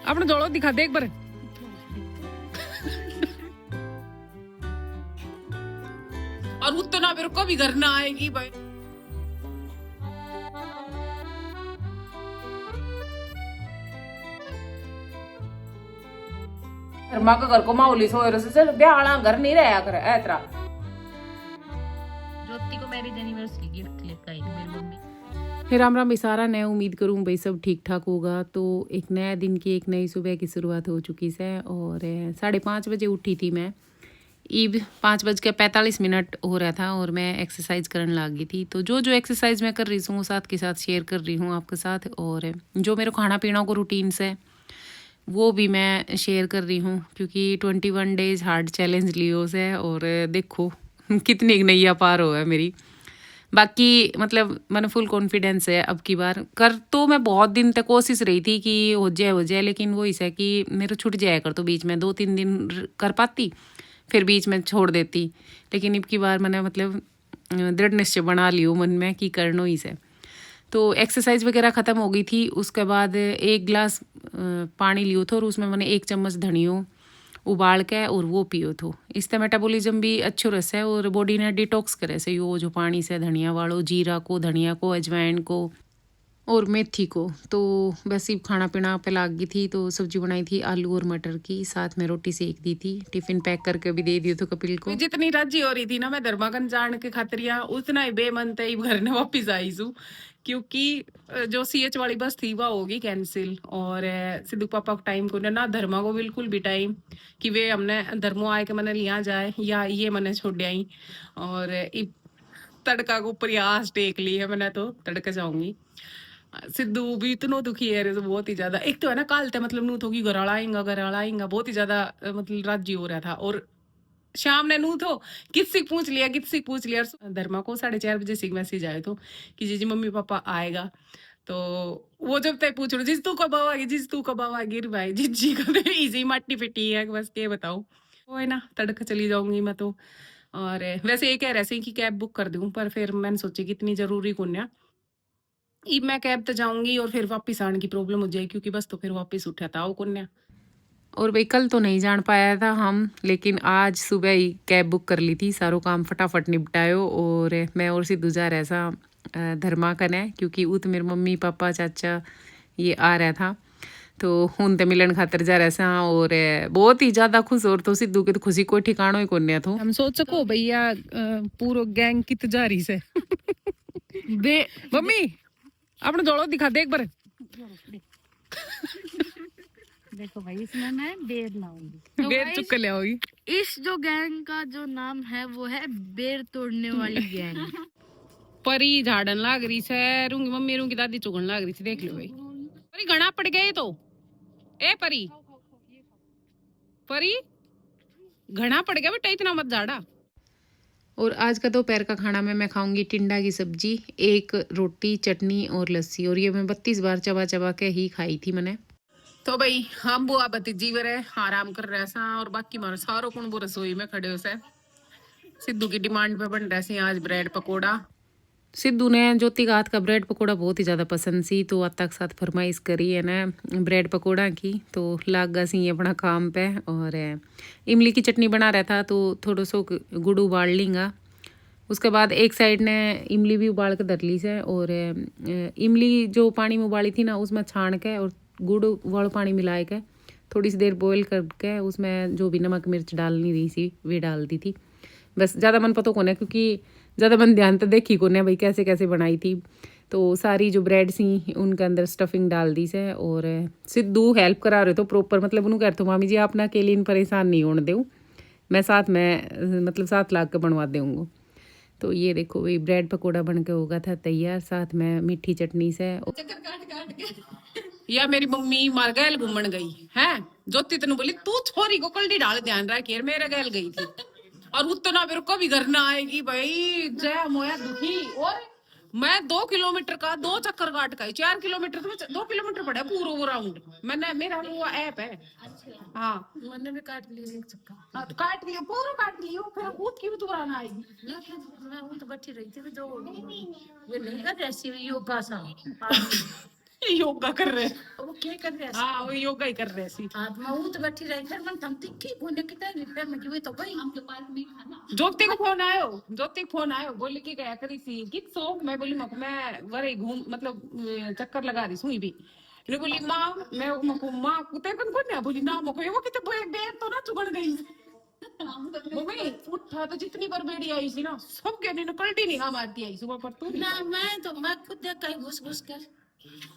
अपना जोड़ो दिखा दे एक बार। और उतना मेरे को भी घर ना आएगी भाई। माँ का घर को माहौली सो से ब्याह घर नहीं रहा कर ऐतरा। ज्योति को मैरिज एनिवर्सरी गिफ्ट लेकर आई मेरी मम्मी। फिर राम राम इशारा नया उम्मीद करूँ भाई सब ठीक ठाक होगा। तो एक नया दिन की एक नई सुबह की शुरुआत हो चुकी है और 5:30 बजे उठी थी मैं। ईब 5:45 हो रहा था और मैं एक्सरसाइज करने लग गई थी। तो जो जो एक्सरसाइज मैं कर रही हूँ साथ के साथ शेयर कर रही हूँ आपके साथ, और जो मेरे खाना पीना को रूटीन्स है वो भी मैं शेयर कर रही हूँ, क्योंकि 21 डेज हार्ड चैलेंज लियो से और देखो कितनी नैया पार हो है मेरी। बाकी मतलब मैंने फुल कॉन्फिडेंस है अब की बार कर। तो मैं बहुत दिन तक कोशिश रही थी कि हो जाए, लेकिन वो इसे कि मेरे छूट जाया कर, तो बीच में 2-3 दिन कर पाती फिर बीच में छोड़ देती। लेकिन अब की बार मैंने मतलब दृढ़ निश्चय बना लियो मन में कि करनो ही से। तो एक्सरसाइज वगैरह ख़त्म हो गई थी। उसके बाद 1 गिलास पानी लियो थो और उसमें मैंने 1 चम्मच धनियो उबाल के और वो पियो थो। इससे मेटाबॉलिज्म भी अच्छो रहता है और बॉडी ने डिटॉक्स करे से यो जो पानी से धनिया वालो, जीरा को, धनिया को, अजवाइन को और मेथी को। तो बस ही खाना पीना पे लाग गई थी। तो सब्जी बनाई थी आलू और मटर की, साथ में रोटी सेक दी थी। टिफिन पैक करके भी दे दियो तो कपिल को। जितनी राजी हो रही थी ना मैं धर्मागन जान के खातिरिया, उतना ही बेमन तय घर ने वापिस आई सू, क्योंकि जो CH वाली बस थी वह होगी कैंसिल। और सिद्धू पापा को टाइम को ना धर्मा को बिल्कुल भी टाइम कि वे हमने धर्मो आए के मैंने लिया जाए या ये मैंने छोड़ आई। और तड़का को प्रयास टेक ली है मैंने, तो तड़के जाऊंगी। सिद्धू भी इतना दुखी है तो बहुत ही ज्यादा। एक तो है ना काल ते मतलब नू तो की घर आएगा बहुत ही ज्यादा मतलब राजी हो रहा था। और शाम ने नू तो किससे पूछ लिया। धर्मा को 4:30 बजे से मैसेज आए तो कि जीजी मम्मी पापा आएगा। तो वो जब तक पूछ रहे जिस तू कब आएगी, जिस तू कब आएगी रे भाई, जीजी का तो इजी मट्टी पिटी है बस के बताऊं। वो है ना तड़का चली जाऊंगी मैं तो। और वैसे ये कह रहे थे कि कैब बुक कर दूं, पर फिर मैंने सोची कि इतनी जरूरी कौन है। मैं कैब तो जाऊंगी और फिर वापस आने की प्रॉब्लम हो जाएगी, क्योंकि बस तो फिर वापस उठा था वो कन्या। और भाई कल तो नहीं जान पाया था हम, लेकिन आज सुबह ही कैब बुक कर ली थी। सारों काम फटाफट निपटायो और मैं और सिद्धू जा रहा ऐसा धर्मा कने, क्योंकि उत मेरे मम्मी पापा चाचा ये आ रहा था। तो उनते मिलन खातर जा रहा सा और बहुत ही ज्यादा खुश। और तो सिद्धू के तो खुशी कोई ठिकानो ही कोन्या थो। हम सोच सको भैया पूरा गैंग कित जा रही से बे मम्मी अपना जोड़ो दिखा दे एक बार। देखो भाई इसमें मैं बेर लाऊंगी तो बेर चुक ले आओगी। इस जो गैंग का जो नाम है वो है बेर तोड़ने वाली गैंग। परी झाड़न लाग रही से, रूंगी मम्मी रूंगी दादी चुगन लाग रही थी। देख लो भाई परी घना पड़ गए तो ए परी घना पड़ गया बेटा, इतना मत झाड़ा। और आज का दोपहर का खाना में मैं खाऊंगी टिंडा की सब्जी, 1 रोटी, चटनी और लस्सी। और ये मैं 32 बार चबा चबा के ही खाई थी मैंने। तो भाई हम बुआ भतीजी वरे आराम कर रहे सा और बाकी मारो सारो कौन वो रसोई में खड़े हो से। सिद्धू की डिमांड पे बन रहा सी आज ब्रेड पकोड़ा। सिद्धू ने ज्योति का हाथ का ब्रेड पकोड़ा बहुत ही ज़्यादा पसंद सी, तो आज तक साथ फरमाइश करी है ना ब्रेड पकोड़ा की। तो लाग गा सी अपना काम पे। और इमली की चटनी बना रहा था तो थोड़ा सो गुड़ उबाल लेंगा। उसके बाद एक साइड ने इमली भी उबाल के धर ली से, और इमली जो पानी में उबाली थी ना उसमें छान के और गुड़ वाला पानी मिला के थोड़ी सी देर बॉईल करके उसमें जो भी नमक मिर्च डालनी रही सी वे डाल दी थी। बस ज़्यादा मन पता कौन है, क्योंकि ज़्यादा मन ध्यान तो देखी कौन है भाई कैसे कैसे बनाई थी। तो सारी जो ब्रेड सी उनके अंदर स्टफिंग डाल दी से। और सिद्धू हेल्प करा रहे तो प्रॉपर, मतलब उन्होंने कह तो मामी जी आप ना अकेले इन परेशान नहीं होने दूँ, मैं साथ में मतलब 7 लाख का बनवा दूँगा। तो ये देखो भाई ब्रेड पकोड़ा बन के होगा था तैयार, साथ में मीठी चटनी से। या मेरी मम्मी मार गैल घूमन गई है, ज्योति तेन बोली तू छोरी को कल्डी डाल ध्यान रख यार, मेरे गैल गई थी। और उतना मेरे को भी घर ना आएगी भाई, जय मोया दुखी। और मैं 2 किलोमीटर का 2 चक्कर काट का 4 किलोमीटर तो 2 किलोमीटर पड़ा पूरा वो राउंड। मैंने मेरा वो ऐप है। हाँ मैंने भी काट लिया 1 चक्कर। हाँ तो काट लियो पूरा काट लियो, फिर ऊत की भी दोबारा आएगी। मैं तो बैठी रही थी जो ये नहीं कर ऐसी योगा सा योगा कर रहे वो क्या कर रहे हैं? हाँ वो योगा ही कर रहे सी आत्मा वो तो बैठी रही फिर मन थम तिक्की बोले कितना रुपया में कि तो भाई हम तो पार्क में खाना ज्योति को फोन आयो बोले कि गया करी सी कित सो मैं बोली मैं वरे घूम मतलब चक्कर लगा रही सुई भी ने बोली माँ मैं मको माँ कुते कन को ना बोली ना मको वो किते बेर तो ना चुगण गई मम्मी उठा तो जितनी बार बेड़ी आई थी ना सब कहने ने कल्टी नहीं मारती आई सुबह पर तू ना मैं खुद देख कहीं घुस घुस कर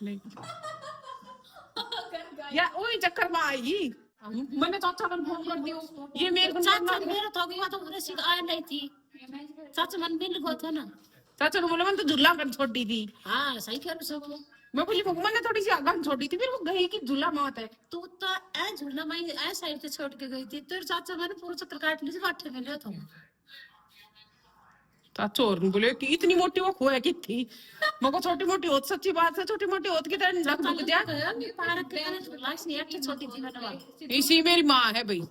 नहीं या वही चक्कर में आई मैंने चाचा को फोन कर दियो ये मेरे को चाचा मेरा तो गया तो उधर से आ नहीं थी चाचा मन मिल गया था ना चाचा ने बोला मैंने तो झूला कर छोड़ दी थी हाँ सही कह रहे सब मैं बोली मैंने थोड़ी सी आगान छोड़ दी थी फिर वो गई कि झूला मौत है तू तो ऐ झूला मैं ऐ साइड से छोड़ के गई थी तेरे चाचा मैंने पूरा चक्कर काट ली थी बाटे में लिया था चाचा और बोले कि इतनी मोटी वो खोया की थी मको छोटी मोटी होत सच्ची बात है छोटी मोटी होत की तरह लग लग जा पार्क के तरह लाश नहीं आके छोटी थी मैंने इसी मेरी माँ है भाई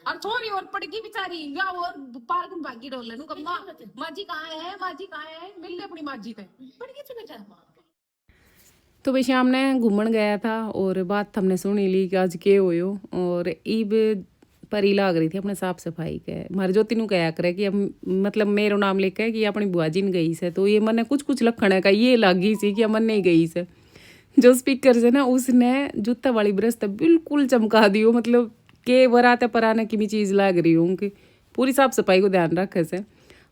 और छोरी और पड़गी बेचारी या और पार्क में भागी डोले नु कम्मा माजी कहाँ है मिल ले अपनी माजी पे पड़गी थी बेटा तो भाई शाम ने घूमन गया था और बात हमने सुनी ली कि आज के होयो और ईब परी लाग रही थी अपने साफ सफाई के मारे ज्योति नु कया करे कि अब मतलब मेरो नाम लेके कि अपनी बुआ जी ने गई से तो ये मने कुछ लखण है का ये लागी सी कि अमन नहीं गई से जो स्पीकर से ना उसने जूता वाली ब्रश तो बिल्कुल चमका दियो मतलब के वराते पराने की भी चीज़ लाग रही हूँ कि पूरी साफ सफाई को ध्यान रखे से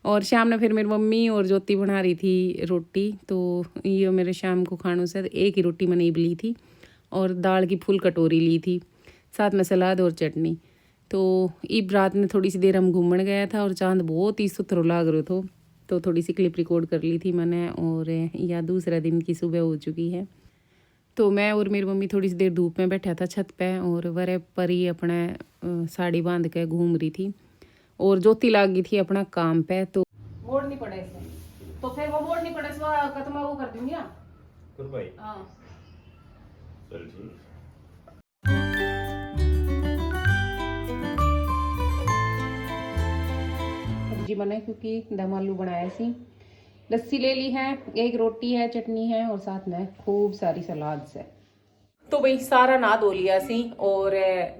और शाम ने फिर मेरी मम्मी और ज्योति बना रही थी रोटी तो ये मेरे शाम को खानों से एक ही रोटी मैंने ली थी और दाल की फुल कटोरी ली थी साथ में सलाद और चटनी तो ईब रात में थोड़ी सी देर हम घूमने गया था और चांद बहुत ही सुथरो लाग रहा था तो थोड़ी सी क्लिप रिकॉर्ड कर ली थी मैंने और या दूसरा दिन की सुबह हो चुकी है तो मैं और मेरी मम्मी थोड़ी सी देर धूप में बैठा था छत पे और वरे परी अपने साड़ी बांध के घूम रही थी और ज्योति लाग गई थी अपना काम पे तो मोड़ नहीं पड़े तो फिर वो मोड़ नहीं पड़े तो मैं वो कर दूंगी ना कर भाई हाँ चल ठीक सब्जी बनाई क्योंकि दम आलू बनाया सी लस्सी ले ली है एक रोटी है चटनी है और साथ में खूब सारी सलाद से तो भाई सारा ना धो लिया सी और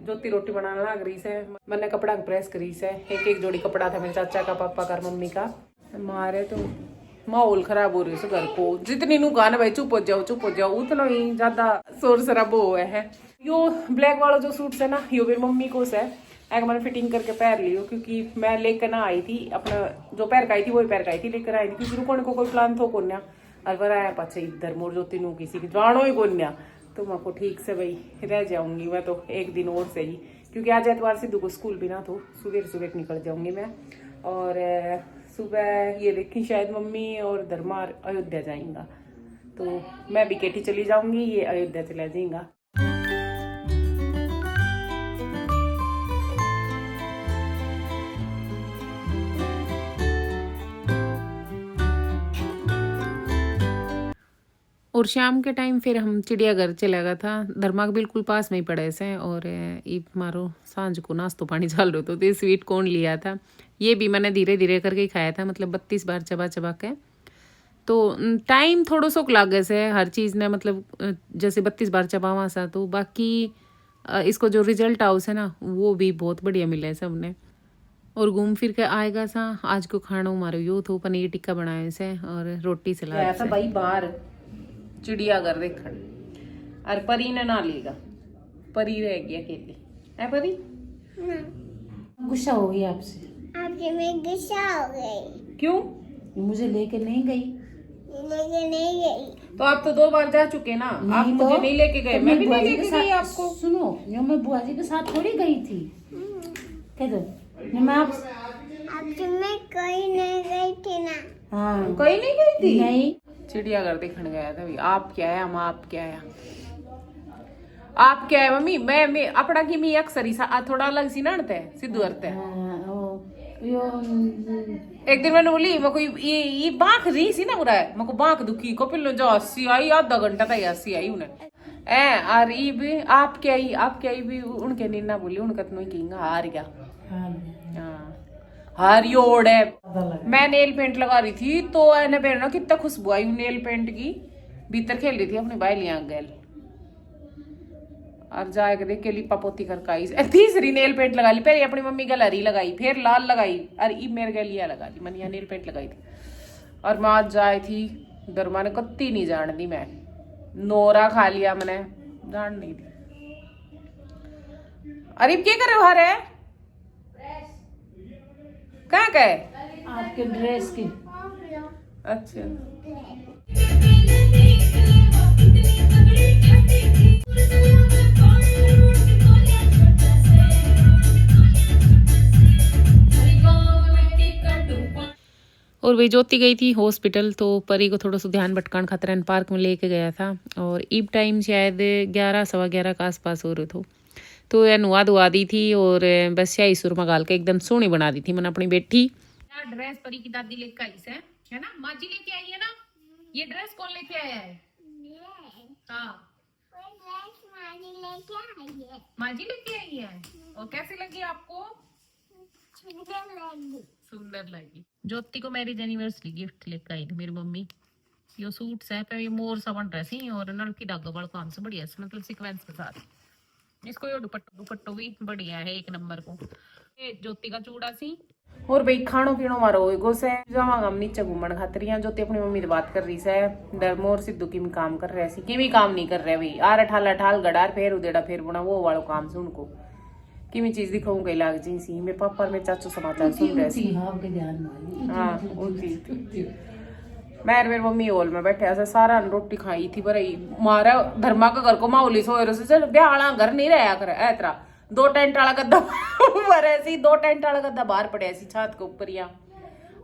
ज्योति रोटी बनाने लग रही से मैंने कपड़ा प्रेस करी से एक जोड़ी कपड़ा था मेरे चाचा का पापा का मम्मी का मारे तो माहौल खराब हो रही है घर को जितनी नु गाना भाई चुप हो जाओ उतना ही ज्यादा शोर शराबो हुआ है यो ब्लैक वाला जो सूट है ना यो मेरी मम्मी को से एक मैंने फिटिंग करके पैर लियो क्योंकि मैं लेकर ना आई थी अपना जो पैर का आई थी वही पैर का आई थी लेकर आई थी क्योंकि रुकने को कोई प्लान थो कोन्या और वह आया पाछे इधर मोर जो तीनों किसी की जानो ही कोन्या तो मैं को ठीक से भाई रह जाऊंगी मैं तो एक दिन और से ही क्योंकि आज एतवार सिद्धू को स्कूल भी ना तो सुबह निकल जाऊंगी मैं और सुबह ये देखी शायद मम्मी और धर्मा अयोध्या जाएंगा तो मैं भी केटी चली जाऊंगी ये अयोध्या चला जाएगा और शाम के टाइम फिर हम चिड़ियाघर चला गया था धर्मा के बिल्कुल पास में ही पड़े से और ये मारो सांझ को नाश्तो पानी चल रहा था तो ये स्वीट कॉर्न लिया था ये भी मैंने धीरे धीरे करके ही खाया था मतलब 32 बार चबा के तो टाइम थोड़ा सो लागे से हर चीज़ ने मतलब जैसे 32 बार चबावा सा तो बाकी इसको जो रिजल्ट आओ से ना वो भी बहुत बढ़िया मिला है सबने और घूम फिर के आएगा सा आज को खाना मारो यो तो पनीर टिक्का बनाए से और रोटी सलाद से भाई बाहर चिड़ियाघर देखन और परी ने ना लेगा परी रह गया अकेली है परी गुस्सा हो गई आपसे आपसे मैं गुस्सा हो गई क्यों मुझे लेके नहीं गई लेके नहीं गई तो आप तो 2 बार जा चुके ना आप मुझे नहीं लेके गए मैं भी नहीं लेके गई आपको सुनो यो मैं बुआ जी के साथ थोड़ी गई थी कह दो मैं आपसे मैं कोई नहीं गई थी ना हाँ कहीं नहीं गई थी नहीं चिड़ियाघर देखने गया था भाई आप क्या है हम आप क्या है आप क्या है मम्मी मैं अपना की मैं अक्सर ही थोड़ा अलग सी ना सिद्धू हरते एक दिन मैंने बोली मैं कोई ये बांख रही सी ना बुरा है मैं को बांख दुखी को पिल्लो जो 80 आई आधा घंटा था 80 आई उन्हें और ये भी आप क्या ही भी उनके नीना बोली उनका तो नहीं कहेंगे हार गया हरियोड़ है मैं नेल पेंट लगा रही थी तो एने पहनना कितना खुशबू आई नेल पेंट की भीतर खेल रही थी अपनी बाहलियां गैल और जाके देख के लिपा पोती करके आई। तीसरी नेल पेंट लगा ली, पहले अपनी मम्मी गल हरी लगाई, फिर लाल लगाई और ई मेरे गल ये लगा ली। मैंने यहाँ नेल पेंट लगाई थी और मैं आज जाए थी दरमा ने कत्ती नहीं जान दी, मैं नोरा खा लिया मैंने, जान नहीं दी। अरे क्या कर रहे हो हरे कहाँ गए आपके ड्रेस की अच्छा और वही ज्योति गई थी हॉस्पिटल, तो परी को थोड़ा सा ध्यान भटकान खातर पार्क में लेके गया था और ईब टाइम शायद 11 सवा 11 के आसपास हो रहे थे। तो यह नुआ धुआ दी थी और बस यही सुरमा गाल के एकदम सोहनी बना दी थी मैंने अपनी बेटी। ड्रेस परी की दादी लेके आई है ना, माँ जी लेके आई है ना। ये ड्रेस कौन लेके आया है? हाँ माँ जी लेके आई है। और कैसी लगी आपको? सुंदर लगी। ज्योति को मैरिज एनिवर्सरी गिफ्ट लेकर आई थी मेरी मम्मी। यो सूट्स है पे ये मोर सा बन रहे सी और नलकी धागा वाला काम से बढ़िया से मतलब सीक्वेंस के साथ। इसको यो दुपट्टो भी बढ़िया है एक नंबर को। ये ज्योति का चूड़ा सी और भाई खानो पीनो मारो एगो से जावांगा हम नीचे घूमन खातिर। यहाँ ज्योति अपनी मम्मी से बात कर रही से मोर सिद्धू की काम कर रहे सी कि काम नहीं कर रहे भाई आर अठाल गडार फेर उदेड़ा फेर बुना वो वालों काम से उनको किमी चीज दिखाऊं कहीं लाग जी सी। मेरे पापा और मेरे चाचू समाचार सुन रहे सी। हाँ मैं मेरी मम्मी हॉल में बैठे ऐसा सारा रोटी खाई थी पर मारा धर्मा का घर को माहौली सोए रहे चल ब्याह घर नहीं रहा कर ऐतरा 2 टेंट वाला गद्दा भरे सी 2 टेंट वाला गद्दा बाहर पड़े सी छत के ऊपर या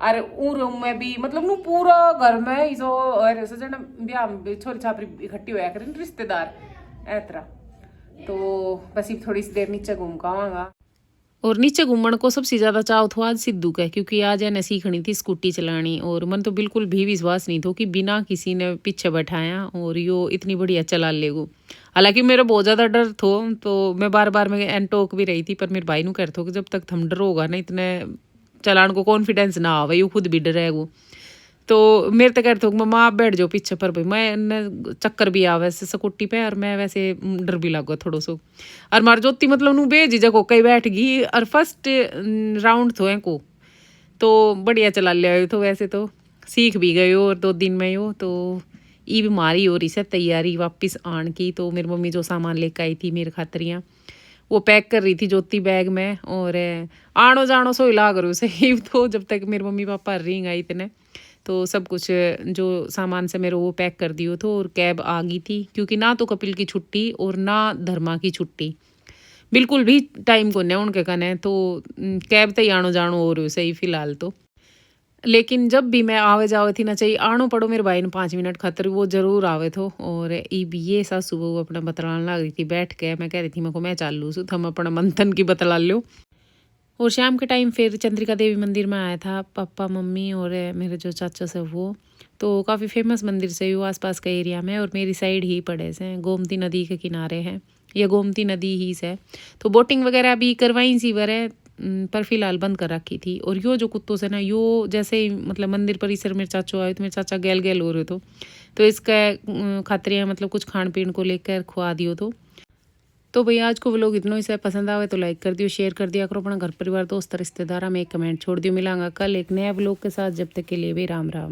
अरे ऊ रूम में भी मतलब नू पूरा घर में इसो और सजन ब्याह छोरी छापरी इकट्ठी होया करें रिश्तेदार ऐतरा। तो बस थोड़ी सी देर नीचे घूम का आवांगा। और नीचे घूमने को सबसे ज़्यादा चाव था आज सिद्धू का, क्योंकि आज ने सीखनी थी स्कूटी चलानी और मन तो बिल्कुल भी विश्वास नहीं था कि बिना किसी ने पीछे बैठाया और यो इतनी बढ़िया चला लेगो। हालांकि मेरा बहुत ज़्यादा डर था तो मैं बार बार में एनटोक भी रही थी पर मेरे भाई ने कह रहा था कि जब तक थम डर होगा ना इतने चलान को कॉन्फिडेंस ना आवे यू खुद भी डरेगो। तो मेरे तो कहते हो मम्मा आप बैठ जाओ पीछे पर भाई मैं चक्कर भी आवे से स्कूटी पे और मैं वैसे डर भी लागो थोड़ा सो और मार जोती मतलब नू बेझिझक को कहीं बैठ गई और फर्स्ट राउंड थो को तो बढ़िया चला लिया तो वैसे तो सीख भी गए और 2 दिन में हो। तो ई बीमारी हो रही से तैयारी वापस आने की। तो मेरी मम्मी जो सामान लेकर आई थी मेरे खातरियाँ वो पैक कर रही थी ज्योति बैग में और आनो जानो सो लाग रो से तो जब तक मेरे मम्मी पापा रिंग आई इतने तो सब कुछ जो सामान से मेरे वो पैक कर दियो तो और कैब आ गई थी क्योंकि ना तो कपिल की छुट्टी और ना धर्मा की छुट्टी बिल्कुल भी टाइम को नहीं उनके कने। तो कैब तो ही आनो जानो हो रही सही फिलहाल तो। लेकिन जब भी मैं आवे जावे थी ना चाहिए आनो पड़ो मेरे भाई ने 5 मिनट खातर वो जरूर आवे थो। और ये सासू वो अपना बतलाने लग रही थी बैठ के मैं कह रही थी मैं चालू सू हम अपना मंथन की बतला लो। और शाम के टाइम फिर चंद्रिका देवी मंदिर में आया था पापा मम्मी और मेरे जो चाचा से वो तो काफ़ी फेमस मंदिर से वो आसपास का एरिया में और मेरी साइड ही पड़े से गोमती नदी के किनारे हैं या गोमती नदी ही से। तो बोटिंग वगैरह भी करवाई सी वरे पर फिलहाल बंद कर रखी थी। और यो जो कुत्तों से ना यो जैसे ही मतलब मंदिर परिसर मेरे चाचू आए तो मेरे चाचा गैल हो रहे तो इसका खातरिया मतलब कुछ खान पीन को लेकर खुआ दियो। तो भैया आज को व्लॉग इतना ही से पसंद आवे तो लाइक कर दियो शेयर कर दिया करो अपना घर परिवार दोस्त रिश्तेदार में एक कमेंट छोड़ दियो। मिलांगा कल एक नया व्लॉग के साथ, जब तक के लिए भी राम राम।